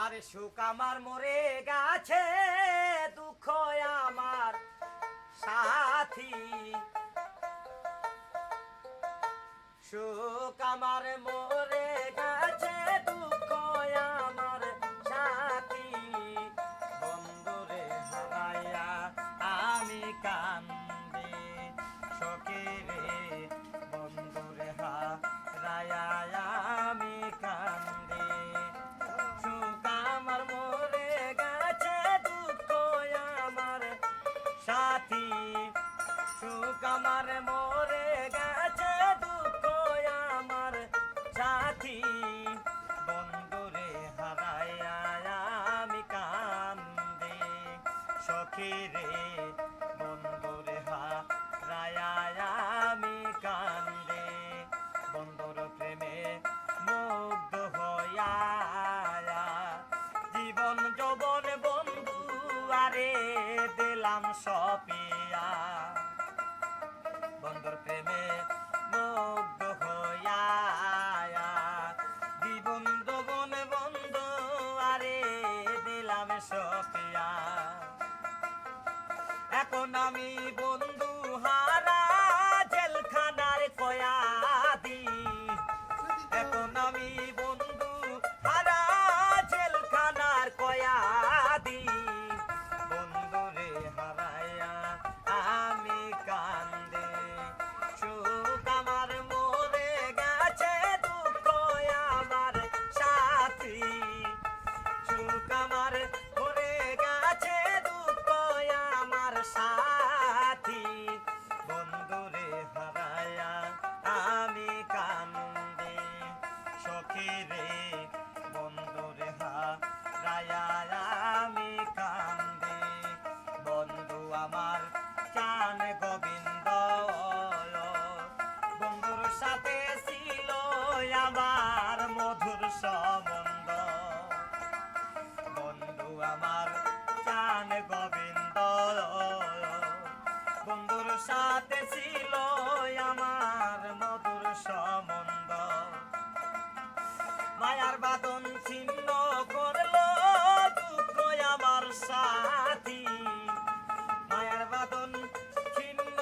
আরে সুখ আমার মরে গেছে, দুঃখ আমার সাথী। সুখ আমার মরে গেছে, দুঃখ আমার সাথী। বন্ধুরে হারাইয়া আমি কান্দি সখীরে, বন্ধুরে হারাইয়া আমি কান্দি। সুখ আমার মরে গেছে, দুঃখ আমার সাথী। সুখ আমার মরে গেছে, দুঃখ আমার সাথী। বন্ধুরে হারাইয়া আমি কান্দি সখীরে, বন্ধুরে হারাইয়া আমি কান্দি। বন্ধুর প্রেমে মুগ্ধ হইয়া জীবন যৌবন বন্ধু আরে দিলাম সপিয়া। বন্ধুর প্রেমে মুগ্ধ হইয়া জীবন যৌবন বন্ধু আরে দিলাম সপিয়া। এখন আমি বন্ধু হারা জেলখানার কয়াদি। এখন আমি বন্ধু হারা জেলখানার কয়াদি। বন্ধুরে হারাইয়া আমি কান্দে। সুখ আমার মরে গেছে, দুঃখ আমার সাথী। সুখ আমার মরে গেছে, দুঃখ আমার সাথী। বন্ধুরে হারাইয়া আমি কান্দে সখীরে, বন্ধুরে হারাইয়া আমি কান্দে। বন্ধু আমার চান গোবিন্দ, বন্ধুর সাথে ছিল আমার মধুর সম্বন্ধ। বন্ধু আমার চান গোবিন্দ, বন্ধুর সাথে ছিল আমার মধুর সম্বন্ধ। মায়ার বাঁধন ছিন্ন করলো দুঃখ আমার সাথী। মায়ার বাঁধন ছিন্ন